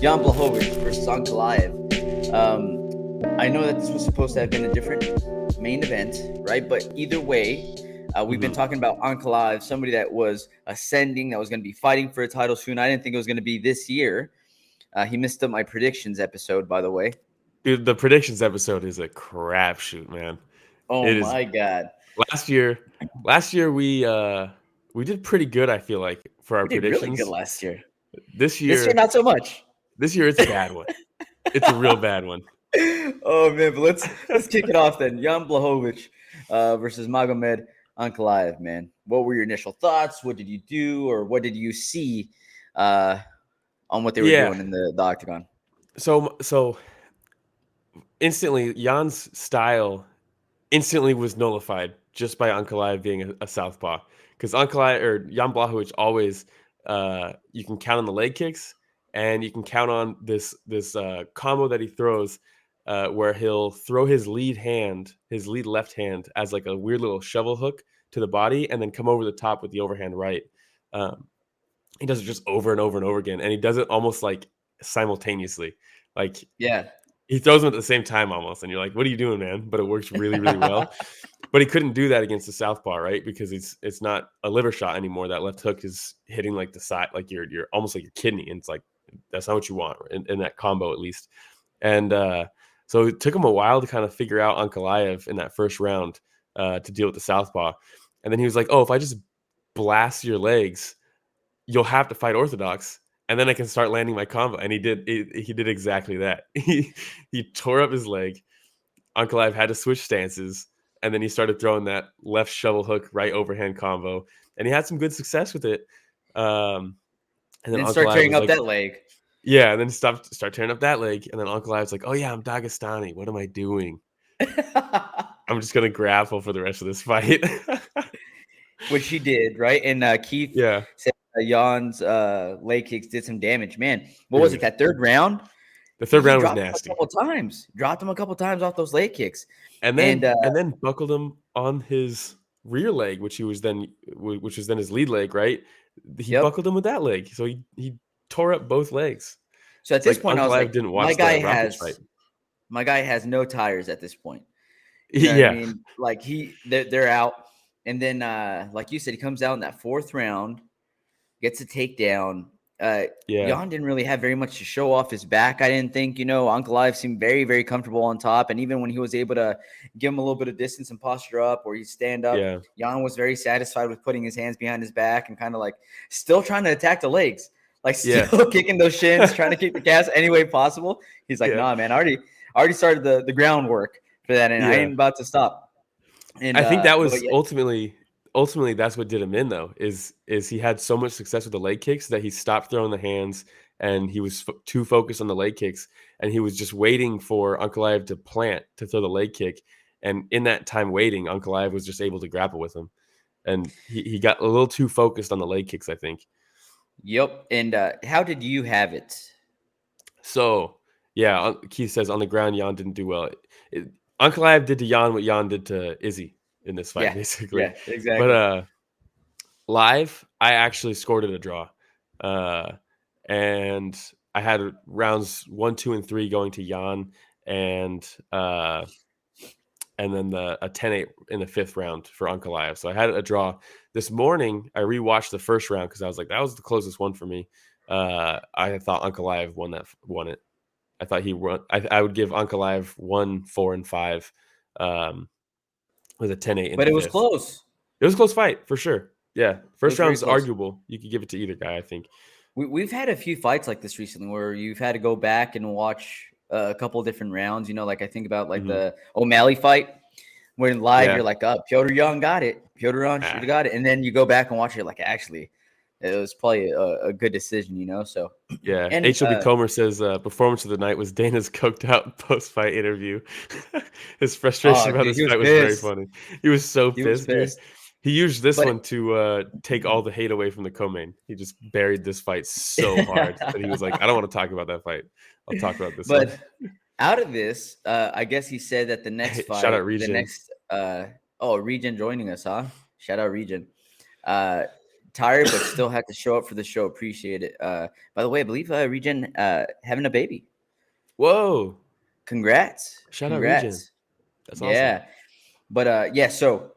Jan Błachowicz versus Ankalaev. I know that this was supposed to have been a different main event, right? But either way, we've been talking about Ankalaev, somebody that was ascending, that was going to be fighting for a title soon. I didn't think it was going to be this year. He missed up my predictions episode, by the way. Dude, the predictions episode is a crapshoot, man. Oh It is. my God. Last year we did pretty good, I feel like, for our We did really good predictions. last year. This This year, year, not so much. this year it's a bad one. It's a real bad one. Oh man, but let's kick it off then. Jan Błachowicz versus Magomed Ankalaev, man. What were your initial thoughts? What did you do, or what did you see on what they were Yeah. doing in the octagon? So instantly, Jan's style instantly was nullified just by Ankalaev being a southpaw. Because Ankalaev or Jan Błachowicz always, you can count on the leg kicks, and you can count on this combo that he throws, where he'll throw his lead left hand, as like a weird little shovel hook to the body, and then come over the top with the overhand right. He does it just over and over and over again, and he does it almost like simultaneously. Like Yeah, he throws them at the same time almost, and you're like, "What are you doing, man?" But it works really, really well. But he couldn't do that against the southpaw, right? Because it's not a liver shot anymore. That left hook is hitting like the side, like you're almost like your kidney, and it's like that's not what you want in that combo, at least. And so it took him a while to kind of figure out Ankalaev in that first round to deal with the southpaw, and then he was like, "Oh, if I just blast your legs, you'll have to fight orthodox." And then I can start landing my combo. And he did exactly that. He tore up his leg. Ankalaev had to switch stances, and then he started throwing that left shovel hook, right overhand combo, and he had some good success with it. And then start Ankalaev tearing was up like, that leg. yeah, and then start tearing up that leg, and then Ankalaev's like, "Oh yeah, I'm Dagestani. What am I doing? I'm just gonna grapple for the rest of this fight." Which he did, right? And Keith Yeah, said Jan's leg kicks did some damage. Man, what was it? dude. That third round? The He, third he round was dropped him a nasty. couple times. Dropped him a couple times off those leg kicks. And And then buckled him on his rear leg, which was then his lead leg, right? He yep. buckled him with that leg, so he tore up both legs. So at It's this like point, I was Ankalaev like, didn't watch the Rakic fight. my guy has no tires at this point. You know what I Yeah, mean? Like they're out, and then like you said, he comes out in that fourth round, gets a takedown. yeah, Jan didn't really have very much to show off his back. I didn't think, Ankalaev seemed very, very comfortable on top. And even when he was able to give him a little bit of distance and posture up or he'd stand up, yeah, Jan was very satisfied with putting his hands behind his back and kind of like still trying to attack the legs, like yeah, still kicking those shins, trying to kick the calves any way possible. He's like, yeah, nah, man, I already started the groundwork for that, and I yeah. ain't about to stop. And I think that but was yeah, ultimately that's what did him in, though. Is he had so much success with the leg kicks that he stopped throwing the hands, and he was too focused on the leg kicks, and he was just waiting for Ankalaev to plant to throw the leg kick. And in that time waiting, Ankalaev was just able to grapple with him, and he got a little too focused on the leg kicks, I think. yep. And how did you have it? So yeah, Keith says on the ground, Jan didn't do well. Ankalaev did to Jan what Jan did to Izzy in this fight, Yeah, basically. yeah, exactly. But live, I actually scored it a draw, and I had rounds 1, 2, and 3 going to Jan, and then a 10-8 in the fifth round for Ankalaev. So I had a draw. This morning, I rewatched the first round because I was like, that was the closest one for me. I thought Ankalaev won it. I thought he won. I would give Ankalaev 1, 4, and 5, with a 10-8 in But the it was fifth. close. It was a close fight for sure. Yeah, first round is close. arguable. You could give it to either guy, I think. We've had a few fights like this recently where you've had to go back and watch a couple of different rounds. Like I think about like the O'Malley fight, when live Yeah. you're like, oh, Piotr Jan got it. Piotr Jan should have got it. And then you go back and watch it, like, actually, it was probably a good decision, So Yeah. and HLB Comer says performance of the night was Dana's coked out post-fight interview. His frustration about dude, this fight was very funny. He was so pissed, dude. He used this one to take all the hate away from the co-main. He just buried this fight so hard that he was like, I don't want to talk about that fight. I'll talk about this one. But out of this, I guess he said that the next fight, Shout out Regen. Regen joining us, huh? Shout out Regen. tired, but still had to show up for the show. Appreciate it. By the way, I believe Regen having a baby. Whoa! Congrats. Shout out Regen. Congrats. That's Yeah. awesome. But yeah, so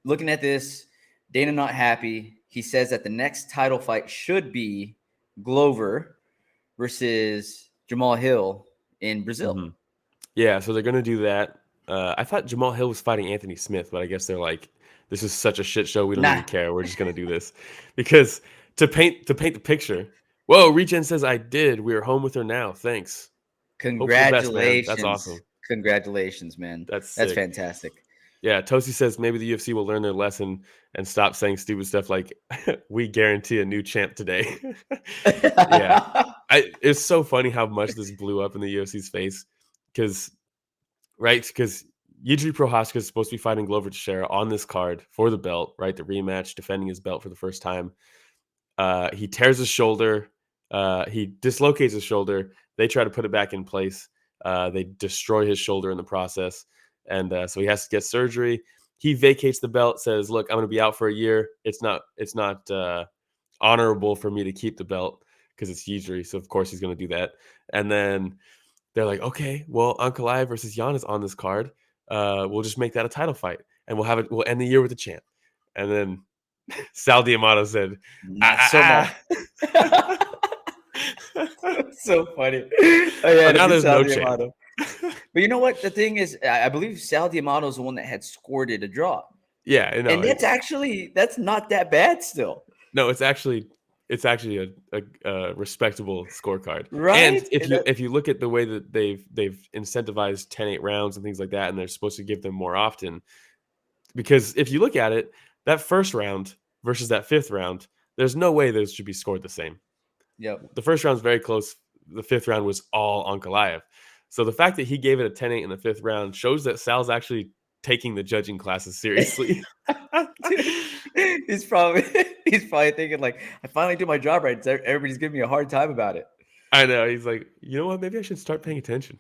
looking at this, Dana not happy. He says that the next title fight should be Glover versus Jamal Hill in Brazil. Mhm. Yeah, so they're gonna do that. I thought Jamal Hill was fighting Anthony Smith, but I guess they're like, this is such a shit show. We don't Nah. even care. We're just gonna do this because to paint the picture. Whoa, Regen says I did. We are home with her now. Thanks. Hope for the best, man. Congratulations. That's awesome. Congratulations, man. That's That's sick. fantastic. Yeah, Tosi says maybe the UFC will learn their lesson and stop saying stupid stuff like "We guarantee a new champ today." Yeah, it's so funny how much this blew up in the UFC's face because Yujiri Prohaska is supposed to be fighting Glover Teixeira on this card for the belt, right? The rematch, defending his belt for the first time. He tears his shoulder. He dislocates his shoulder. They try to put it back in place. They destroy his shoulder in the process. And so he has to get surgery. He vacates the belt, says, look, I'm going to be out for a year. It's not honorable for me to keep the belt because it's Yujiri. So, of course, he's going to do that. And then they're like, okay, well, Ankalaev versus Jan is on this card. We'll just make that a title fight. And we'll end the year with a champ. And then Sal D'Amato said, Not so much. So funny. Oh, yeah, now there's no champ. But you know what? The thing is, I believe Sal D'Amato is the one that had scored it a draw. Yeah, and that's not that bad still. No, it's actually a respectable scorecard. Right. And if you look at the way that they've incentivized 10-8 rounds and things like that, and they're supposed to give them more often, because if you look at it, that first round versus that fifth round, there's no way those should be scored the same. Yep. The first round's very close. The fifth round was all Ankalaev. So the fact that he gave it a 10-8 in the fifth round shows that Sal's actually taking the judging classes seriously. He's probably thinking like, I finally do my job right. Everybody's giving me a hard time about it. I know. He's like, you know what? Maybe I should start paying attention.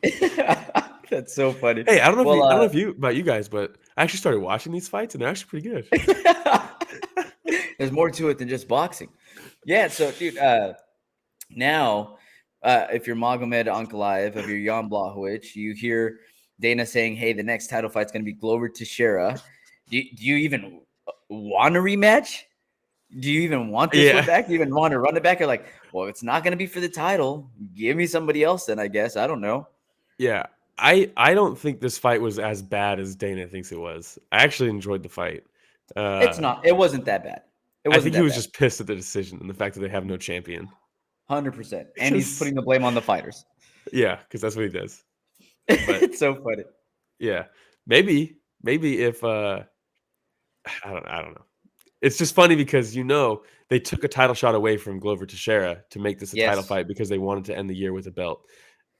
That's so funny. Hey, I don't know about you guys, but I actually started watching these fights and they're actually pretty good. There's more to it than just boxing. Yeah. So, dude, now, if you're Magomed Ankalaev, if you're Jan Błachowicz, you hear Dana saying, hey, the next title fight's going to be Glover Teixeira. Do you even want a rematch? Do you even want this one back? Do you even want to run it back? You're like, well, it's not going to be for the title. Give me somebody else then, I guess. I don't know. Yeah. I don't think this fight was as bad as Dana thinks it was. I actually enjoyed the fight. It's not. It wasn't that bad. I think he was just pissed at the decision and the fact that they have no champion. 100%. And he's putting the blame on the fighters. Yeah, because that's what he does. But, it's so funny. Yeah. Maybe if I don't know. It's just funny because they took a title shot away from Glover Teixeira to make this a title fight because they wanted to end the year with a belt.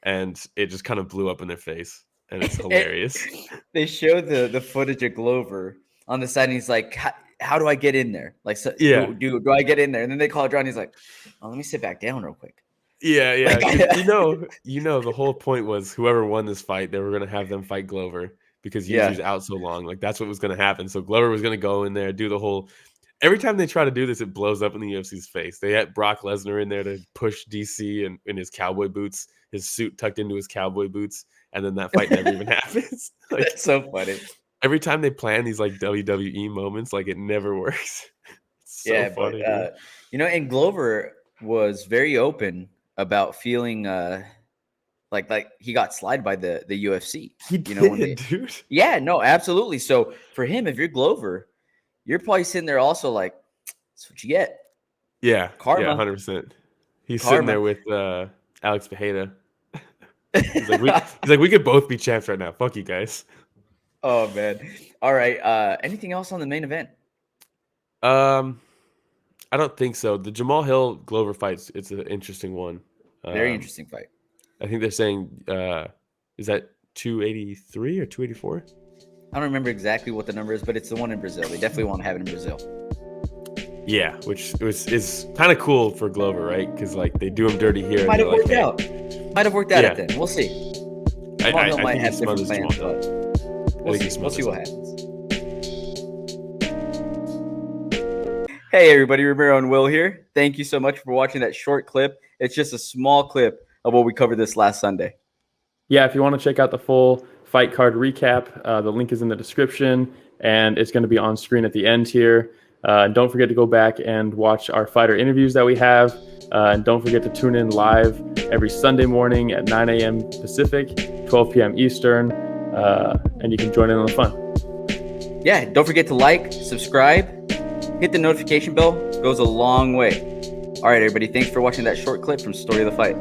And it just kind of blew up in their face. And it's hilarious. They showed the footage of Glover on the side and he's like, how do I get in there? Like, do I get in there? And then they call it draw and he's like, oh, let me sit back down real quick. Yeah. The whole point was whoever won this fight, they were going to have them fight Glover because Yuji's out so long. Like, that's what was going to happen. So Glover was going to go in there, do the whole. Every time they try to do this, it blows up in the UFC's face. They had Brock Lesnar in there to push DC and in his cowboy boots, his suit tucked into his cowboy boots, and then that fight never even happens. Like, that's so funny. Every time they plan these like WWE moments, like it never works. It's so funny. But, and Glover was very open about feeling like he got slid by the UFC. He did, dude. Yeah, no, absolutely. So for him, if you're Glover, you're probably sitting there also like, that's what you get. Yeah, karma. Yeah, 100%. He's sitting there with Alex Pereira. He's like, we could both be champs right now. Fuck you guys. Oh man. All right. Anything else on the main event? I don't think so. The Jamal Hill Glover fight, it's an interesting one. Very interesting fight. I think they're saying is that 283 or 284? I don't remember exactly what the number is, but it's the one in Brazil. They definitely want to have it in Brazil. Yeah, which is kind of cool for Glover, right? Because like they do him dirty here. Might have worked out. Might have worked out at then. We'll see. I might think have different plans, but we'll see what happens. Hey everybody, Ramiro and Will here. Thank you so much for watching that short clip. It's just a small clip of what we covered this last Sunday. Yeah, if you want to check out the full fight card recap, the link is in the description, and it's going to be on screen at the end here. Don't forget to go back and watch our fighter interviews that we have. And don't forget to tune in live every Sunday morning at 9 a.m. Pacific, 12 p.m. Eastern, and you can join in on the fun. Yeah, don't forget to like, subscribe, hit the notification bell. Goes a long way. All right, everybody, thanks for watching that short clip from Story of the Fight.